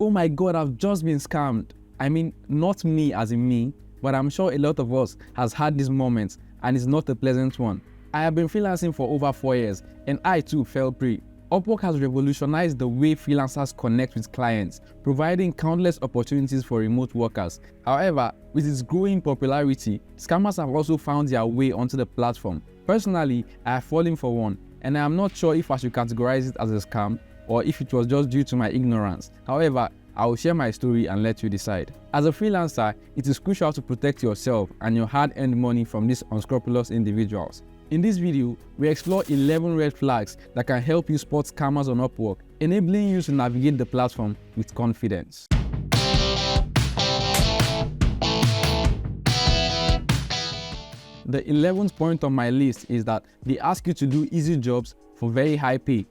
Oh my God, I've just been scammed. I mean, not me as in me, but I'm sure a lot of us has had these moments, and it's not a pleasant one. I have been freelancing for over 4 years, and I too fell prey. Upwork has revolutionized the way freelancers connect with clients, providing countless opportunities for remote workers. However, with its growing popularity, scammers have also found their way onto the platform. Personally, I have fallen for one, and I am not sure if I should categorize it as a scam or if it was just due to my ignorance. However, I will share my story and let you decide. As a freelancer, it is crucial to protect yourself and your hard-earned money from these unscrupulous individuals. In this video, we explore 11 red flags that can help you spot scammers on Upwork, enabling you to navigate the platform with confidence. The 11th point on my list is that they ask you to do easy jobs for very high pay.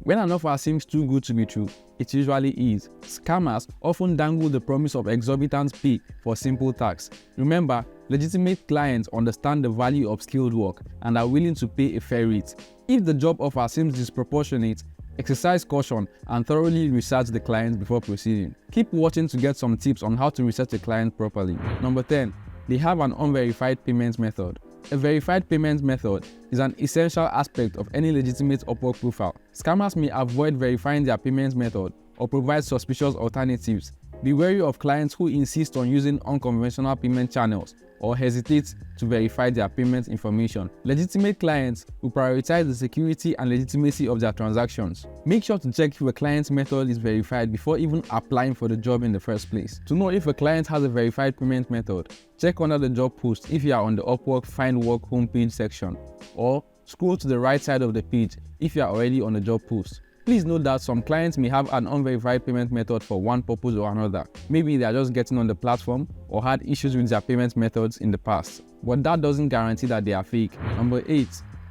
When an offer seems too good to be true, it usually is. Scammers often dangle the promise of exorbitant pay for simple tasks. Remember, legitimate clients understand the value of skilled work and are willing to pay a fair rate. If the job offer seems disproportionate, exercise caution and thoroughly research the client before proceeding. Keep watching to get some tips on how to research a client properly. Number 10. They have an unverified payment method. A verified payment method is an essential aspect of any legitimate Upwork profile. Scammers may avoid verifying their payment method or provide suspicious alternatives. Be wary of clients who insist on using unconventional payment channels or hesitate to verify their payment information. Legitimate clients will prioritize the security and legitimacy of their transactions. Make sure to check if a client's method is verified before even applying for the job in the first place. To know if a client has a verified payment method, check under the job post if you are on the Upwork Find Work homepage section, or scroll to the right side of the page if you are already on the job post. Please note that some clients may have an unverified payment method for one purpose or another. Maybe they are just getting on the platform or had issues with their payment methods in the past. But that doesn't guarantee that they are fake. Number 8.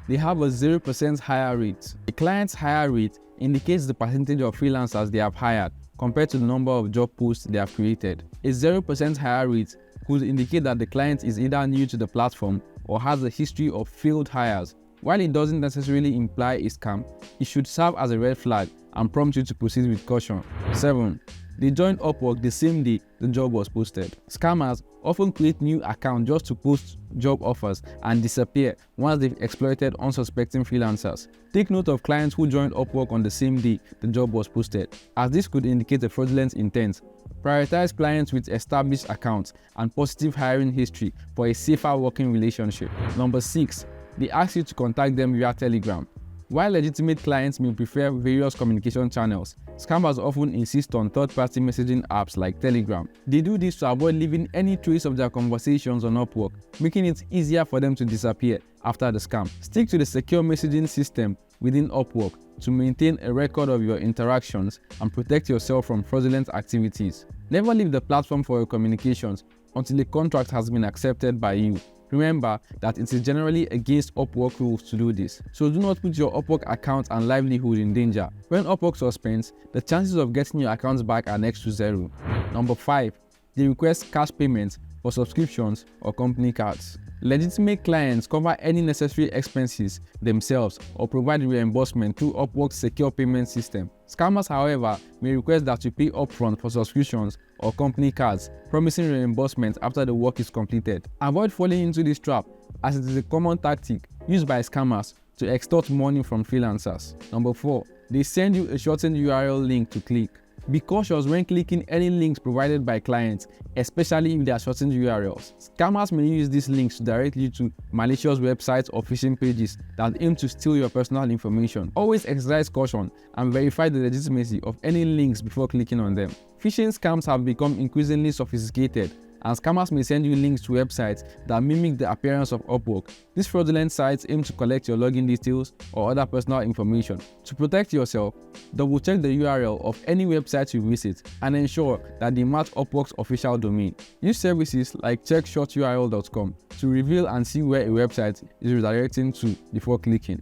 They have a 0% hire rate. A client's hire rate indicates the percentage of freelancers they have hired compared to the number of job posts they have created. A 0% hire rate could indicate that the client is either new to the platform or has a history of failed hires. While it doesn't necessarily imply a scam, it should serve as a red flag and prompt you to proceed with caution. 7. They joined Upwork the same day the job was posted. Scammers often create new accounts just to post job offers and disappear once they've exploited unsuspecting freelancers. Take note of clients who joined Upwork on the same day the job was posted, as this could indicate a fraudulent intent. Prioritize clients with established accounts and positive hiring history for a safer working relationship. Number 6. They ask you to contact them via Telegram. While legitimate clients may prefer various communication channels, scammers often insist on third-party messaging apps like Telegram. They do this to avoid leaving any trace of their conversations on Upwork, making it easier for them to disappear after the scam. Stick to the secure messaging system within Upwork to maintain a record of your interactions and protect yourself from fraudulent activities. Never leave the platform for your communications until a contract has been accepted by you. Remember that it is generally against Upwork rules to do this, so do not put your Upwork account and livelihood in danger. When Upwork suspends, the chances of getting your accounts back are next to zero. Number 5. They request cash payments for subscriptions or company cards. Legitimate clients cover any necessary expenses themselves or provide reimbursement through Upwork's secure payment system. Scammers, however, may request that you pay upfront for subscriptions or company cards, promising reimbursement after the work is completed. Avoid falling into this trap, as it is a common tactic used by scammers to extort money from freelancers. Number 4. They send you a shortened URL link to click. Be cautious when clicking any links provided by clients, especially if they are shortened URLs. Scammers may use these links to direct you to malicious websites or phishing pages that aim to steal your personal information. Always exercise caution and verify the legitimacy of any links before clicking on them. Phishing scams have become increasingly sophisticated, and scammers may send you links to websites that mimic the appearance of Upwork. These fraudulent sites aim to collect your login details or other personal information. To protect yourself, double-check the URL of any website you visit and ensure that they match Upwork's official domain. Use services like checkshorturl.com to reveal and see where a website is redirecting to before clicking.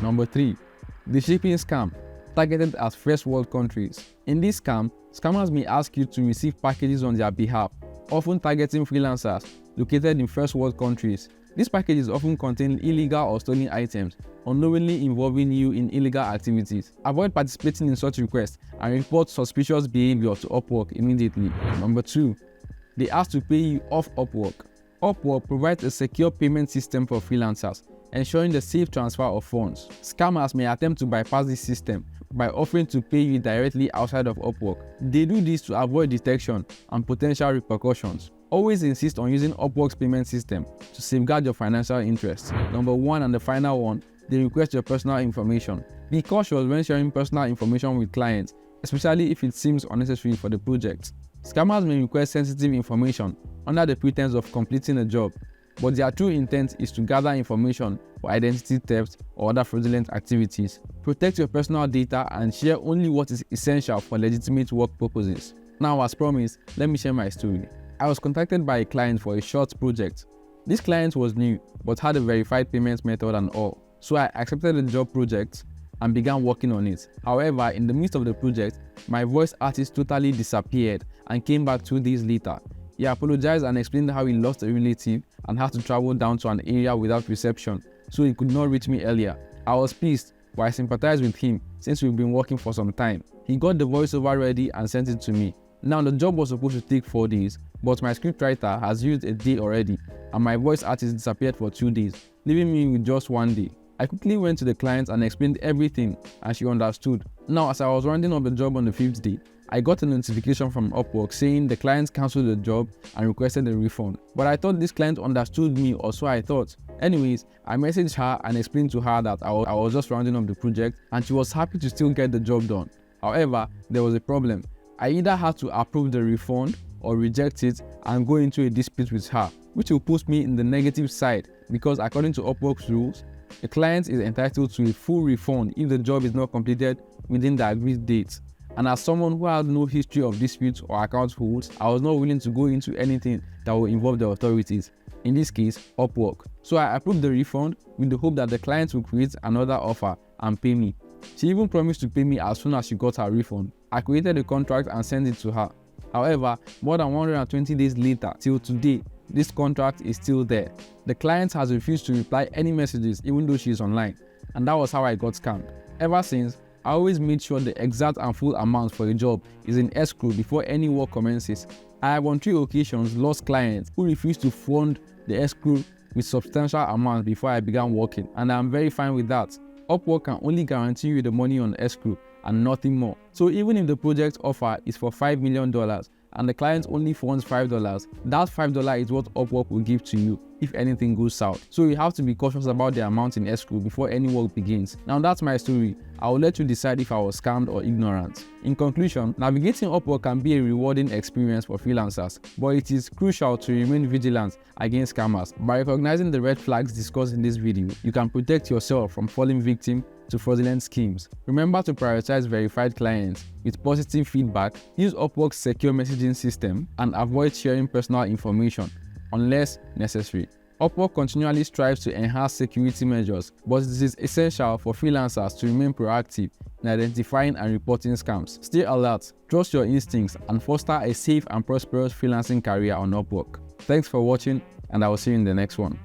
Number 3. The shipping scam, targeted at first world countries. In this scam, scammers may ask you to receive packages on their behalf, often targeting freelancers located in first world countries. These packages often contain illegal or stolen items, unknowingly involving you in illegal activities. Avoid participating in such requests and report suspicious behavior to Upwork immediately. Number 2. They ask to pay you off Upwork. Upwork provides a secure payment system for freelancers, ensuring the safe transfer of funds. Scammers may attempt to bypass this system by offering to pay you directly outside of Upwork. They do this to avoid detection and potential repercussions. Always insist on using Upwork's payment system to safeguard your financial interests. Number 1 and the final one, they request your personal information. Be cautious when sharing personal information with clients, especially if it seems unnecessary for the project. Scammers may request sensitive information under the pretense of completing a job, but their true intent is to gather information for identity theft or other fraudulent activities. Protect your personal data and share only what is essential for legitimate work purposes. Now, as promised, let me share my story. I was contacted by a client for a short project. This client was new but had a verified payment method and all, so I accepted the job project and began working on it. However, in the midst of the project, my voice artist totally disappeared and came back 2 days later. He apologized and explained how he lost a relative and had to travel down to an area without reception, so he could not reach me earlier. I was pissed, but I sympathized with him since we've been working for some time. He got the voiceover ready and sent it to me. Now, the job was supposed to take 4 days, but my scriptwriter has used a day already, and my voice artist disappeared for 2 days, leaving me with just 1 day. I quickly went to the client and explained everything, and she understood. Now, as I was rounding up the job on the 5th day, I got a notification from Upwork saying the client cancelled the job and requested a refund. But I thought this client understood me, or so I thought. Anyways, I messaged her and explained to her that I was just rounding up the project and she was happy to still get the job done. However, there was a problem. I either had to approve the refund or reject it and go into a dispute with her, which will put me in the negative side because according to Upwork's rules, the client is entitled to a full refund if the job is not completed within the agreed date. And as someone who had no history of disputes or account holds, I was not willing to go into anything that will involve the authorities, in this case, Upwork. So I approved the refund with the hope that the client will create another offer and pay me. She even promised to pay me as soon as she got her refund. I created a contract and sent it to her. However, more than 120 days later, till today, this contract is still there. The client has refused to reply any messages even though she is online, and that was how I got scammed. Ever since, I always made sure the exact and full amount for a job is in escrow before any work commences. I have on 3 occasions lost clients who refused to fund the escrow with substantial amounts before I began working, and I am very fine with that. Upwork can only guarantee you the money on escrow and nothing more. So even if the project offer is for $5 million and the client only funds $5, that $5 is what Upwork will give to you if anything goes south. So you have to be cautious about the amount in escrow before any work begins. Now that's my story. I will let you decide if I was scammed or ignorant. In conclusion, navigating Upwork can be a rewarding experience for freelancers, but it is crucial to remain vigilant against scammers. By recognizing the red flags discussed in this video, you can protect yourself from falling victim to fraudulent schemes. Remember to prioritize verified clients with positive feedback, use Upwork's secure messaging system, and avoid sharing personal information unless necessary. Upwork continually strives to enhance security measures, but it is essential for freelancers to remain proactive in identifying and reporting scams. Stay alert, trust your instincts, and foster a safe and prosperous freelancing career on Upwork. Thanks for watching, and I will see you in the next one.